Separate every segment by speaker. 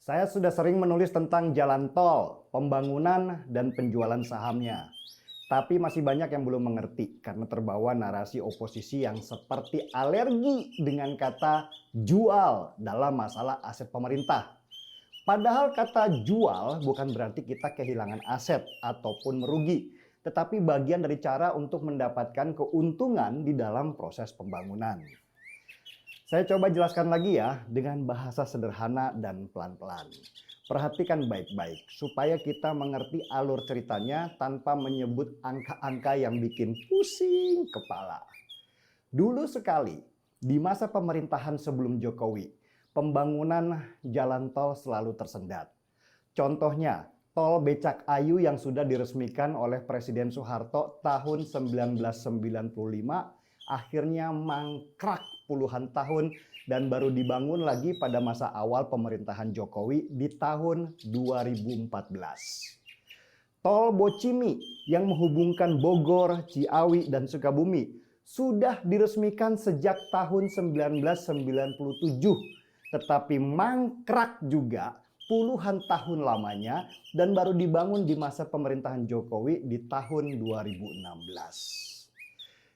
Speaker 1: Saya sudah sering menulis tentang jalan tol, pembangunan, dan penjualan sahamnya. Tapi masih banyak yang belum mengerti karena terbawa narasi oposisi yang seperti alergi dengan kata jual dalam masalah aset pemerintah. Padahal kata jual bukan berarti kita kehilangan aset ataupun merugi, tetapi bagian dari cara untuk mendapatkan keuntungan di dalam proses pembangunan. Saya coba jelaskan lagi ya dengan bahasa sederhana dan pelan-pelan. Perhatikan baik-baik supaya kita mengerti alur ceritanya tanpa menyebut angka-angka yang bikin pusing kepala. Dulu sekali, di masa pemerintahan sebelum Jokowi, pembangunan jalan tol selalu tersendat. Contohnya, tol Becakayu yang sudah diresmikan oleh Presiden Soeharto tahun 1995 akhirnya mangkrak puluhan tahun dan baru dibangun lagi pada masa awal pemerintahan Jokowi di tahun 2014. Tol Bocimi yang menghubungkan Bogor, Ciawi, dan Sukabumi sudah diresmikan sejak tahun 1997, tetapi mangkrak juga puluhan tahun lamanya dan baru dibangun di masa pemerintahan Jokowi di tahun 2016.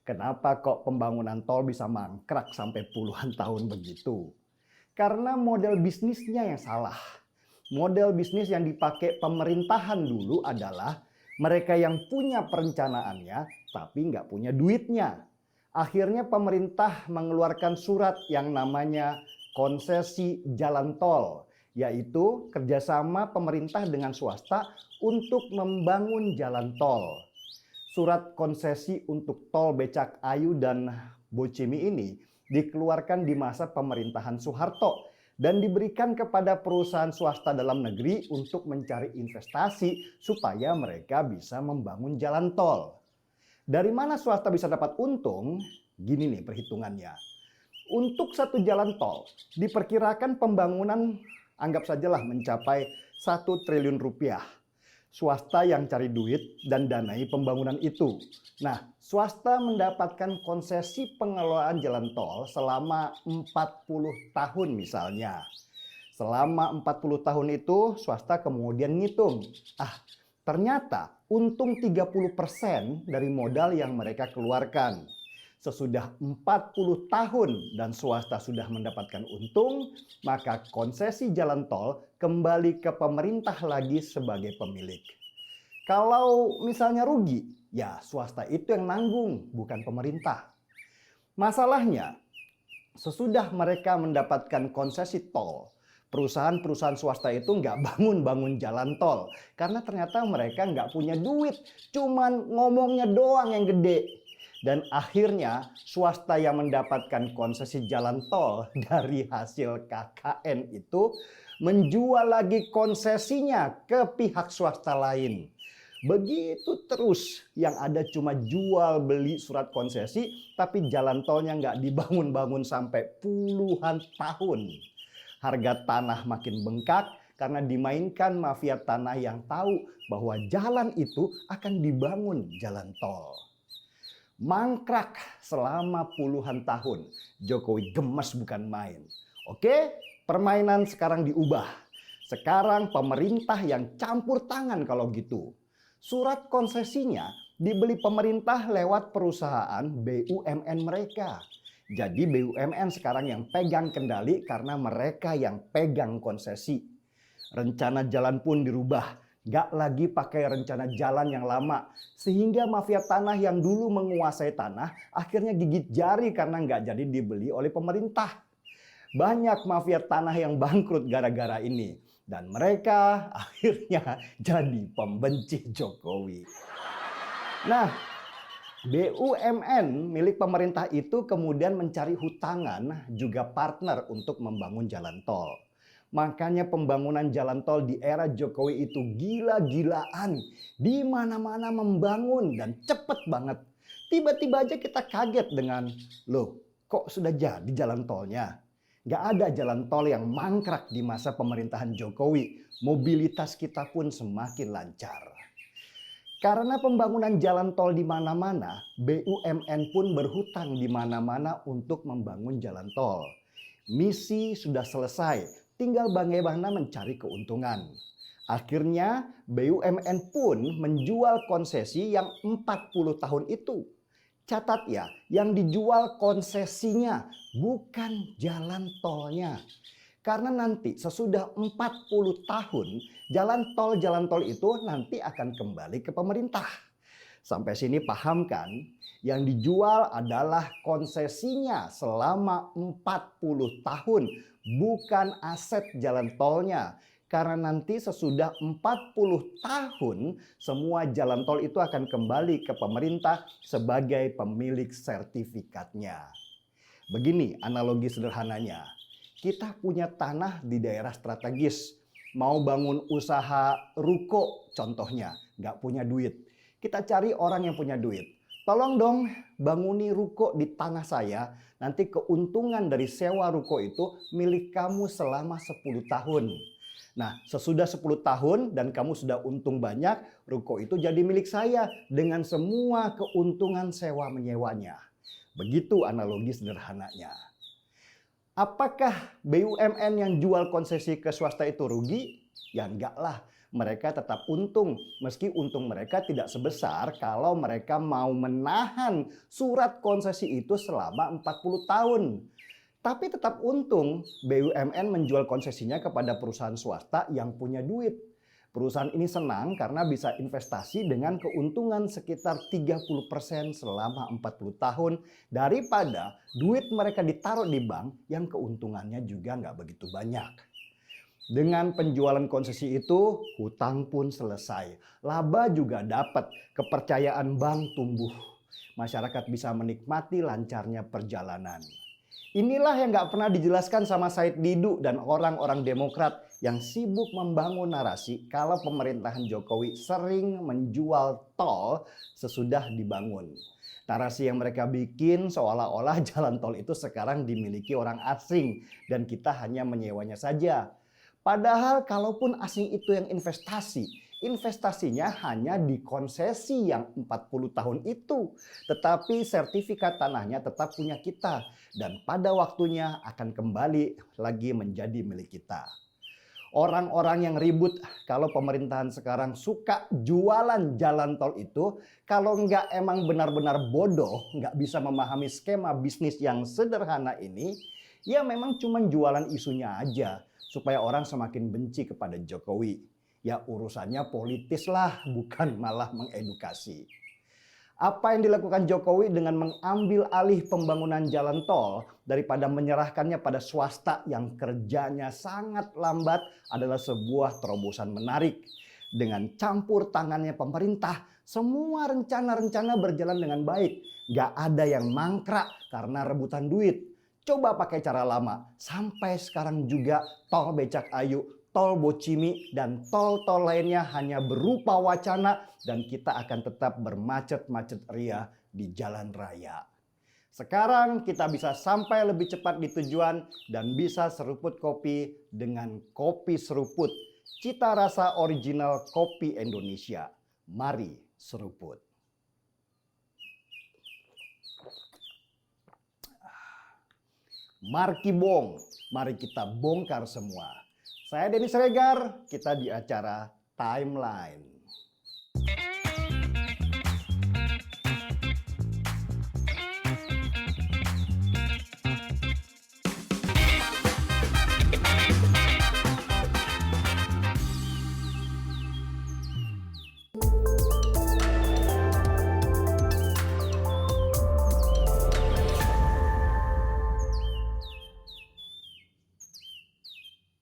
Speaker 1: Kenapa kok pembangunan tol bisa mangkrak sampai puluhan tahun begitu? Karena model bisnisnya yang salah. Model bisnis yang dipakai pemerintahan dulu adalah mereka yang punya perencanaannya tapi nggak punya duitnya. Akhirnya pemerintah mengeluarkan surat yang namanya konsesi jalan tol, yaitu kerjasama pemerintah dengan swasta untuk membangun jalan tol. Surat konsesi untuk tol Becakayu dan Bocimi ini dikeluarkan di masa pemerintahan Soeharto dan diberikan kepada perusahaan swasta dalam negeri untuk mencari investasi supaya mereka bisa membangun jalan tol. Dari mana swasta bisa dapat untung? Gini nih perhitungannya. Untuk satu jalan tol diperkirakan pembangunan anggap sajalah mencapai 1 triliun rupiah. Swasta yang cari duit dan danai pembangunan itu. Nah, swasta mendapatkan konsesi pengelolaan jalan tol selama 40 tahun misalnya. Selama 40 tahun itu swasta kemudian ngitung. Ternyata untung 30% dari modal yang mereka keluarkan. Sesudah 40 tahun dan swasta sudah mendapatkan untung, maka konsesi jalan tol kembali ke pemerintah lagi sebagai pemilik. Kalau misalnya rugi, ya swasta itu yang nanggung, bukan pemerintah. Masalahnya, sesudah mereka mendapatkan konsesi tol, perusahaan-perusahaan swasta itu nggak bangun-bangun jalan tol. Karena ternyata mereka nggak punya duit, cuman ngomongnya doang yang gede. Dan akhirnya swasta yang mendapatkan konsesi jalan tol dari hasil KKN itu menjual lagi konsesinya ke pihak swasta lain. Begitu terus, yang ada cuma jual beli surat konsesi tapi jalan tolnya nggak dibangun-bangun sampai puluhan tahun. Harga tanah makin bengkak karena dimainkan mafia tanah yang tahu bahwa jalan itu akan dibangun jalan tol. Mangkrak selama puluhan tahun. Jokowi gemes bukan main. Oke, permainan sekarang diubah. Sekarang pemerintah yang campur tangan kalau gitu. Surat konsesinya dibeli pemerintah lewat perusahaan BUMN mereka. Jadi BUMN sekarang yang pegang kendali karena mereka yang pegang konsesi. Rencana jalan pun dirubah. Gak lagi pakai rencana jalan yang lama. Sehingga mafia tanah yang dulu menguasai tanah akhirnya gigit jari karena gak jadi dibeli oleh pemerintah. Banyak mafia tanah yang bangkrut gara-gara ini. Dan mereka akhirnya jadi pembenci Jokowi. Nah, BUMN milik pemerintah itu kemudian mencari hutangan juga partner untuk membangun jalan tol. Makanya pembangunan jalan tol di era Jokowi itu gila-gilaan. Di mana-mana membangun dan cepet banget. Tiba-tiba aja kita kaget dengan, loh kok sudah jadi jalan tolnya? Gak ada jalan tol yang mangkrak di masa pemerintahan Jokowi. Mobilitas kita pun semakin lancar. Karena pembangunan jalan tol di mana-mana, BUMN pun berhutang di mana-mana untuk membangun jalan tol. Misi sudah selesai. tinggal bagaimana mencari keuntungan. Akhirnya BUMN pun menjual konsesi yang 40 tahun itu. Catat ya, yang dijual konsesinya bukan jalan tolnya. Karena nanti sesudah 40 tahun jalan tol itu nanti akan kembali ke pemerintah. Sampai sini paham kan? Yang dijual adalah konsesinya selama 40 tahun, bukan aset jalan tolnya. Karena nanti sesudah 40 tahun semua jalan tol itu akan kembali ke pemerintah sebagai pemilik sertifikatnya. Begini analogi sederhananya. Kita punya tanah di daerah strategis. Mau bangun usaha ruko contohnya, nggak punya duit. Kita cari orang yang punya duit. Tolong dong banguni ruko di tanah saya. Nanti keuntungan dari sewa ruko itu milik kamu selama 10 tahun. Nah, sesudah 10 tahun dan kamu sudah untung banyak, ruko itu jadi milik saya dengan semua keuntungan sewa menyewanya. Begitu analogi sederhananya. Apakah BUMN yang jual konsesi ke swasta itu rugi? Ya enggak lah, mereka tetap untung. Meski untung mereka tidak sebesar kalau mereka mau menahan surat konsesi itu selama 40 tahun. Tapi tetap untung BUMN menjual konsesinya kepada perusahaan swasta yang punya duit. Perusahaan ini senang karena bisa investasi dengan keuntungan sekitar 30% selama 40 tahun daripada duit mereka ditaruh di bank yang keuntungannya juga nggak begitu banyak. Dengan penjualan konsesi itu, hutang pun selesai. Laba juga dapat, kepercayaan bank tumbuh. Masyarakat bisa menikmati lancarnya perjalanan. Inilah yang nggak pernah dijelaskan sama Said Didu dan orang-orang Demokrat yang sibuk membangun narasi kalau pemerintahan Jokowi sering menjual tol sesudah dibangun. Narasi yang mereka bikin seolah-olah jalan tol itu sekarang dimiliki orang asing dan kita hanya menyewanya saja. Padahal kalaupun asing itu yang investasinya hanya di konsesi yang 40 tahun itu. Tetapi sertifikat tanahnya tetap punya kita. Dan pada waktunya akan kembali lagi menjadi milik kita. Orang-orang yang ribut kalau pemerintahan sekarang suka jualan jalan tol itu, kalau nggak emang benar-benar bodoh, nggak bisa memahami skema bisnis yang sederhana ini, ya memang cuma jualan isunya aja supaya orang semakin benci kepada Jokowi. Ya urusannya politis lah, bukan malah mengedukasi. Apa yang dilakukan Jokowi dengan mengambil alih pembangunan jalan tol daripada menyerahkannya pada swasta yang kerjanya sangat lambat adalah sebuah terobosan menarik. Dengan campur tangannya pemerintah, semua rencana-rencana berjalan dengan baik. Gak ada yang mangkrak karena rebutan duit. Coba pakai cara lama, sampai sekarang juga tol Becak Ayu, tol Bocimi, dan tol-tol lainnya hanya berupa wacana dan kita akan tetap bermacet-macet ria di jalan raya. Sekarang kita bisa sampai lebih cepat di tujuan dan bisa seruput kopi dengan kopi seruput. Cita rasa original kopi Indonesia. Mari seruput. Marki Bong, mari kita bongkar semua. Saya Denny Siregar, kita di acara Timeline.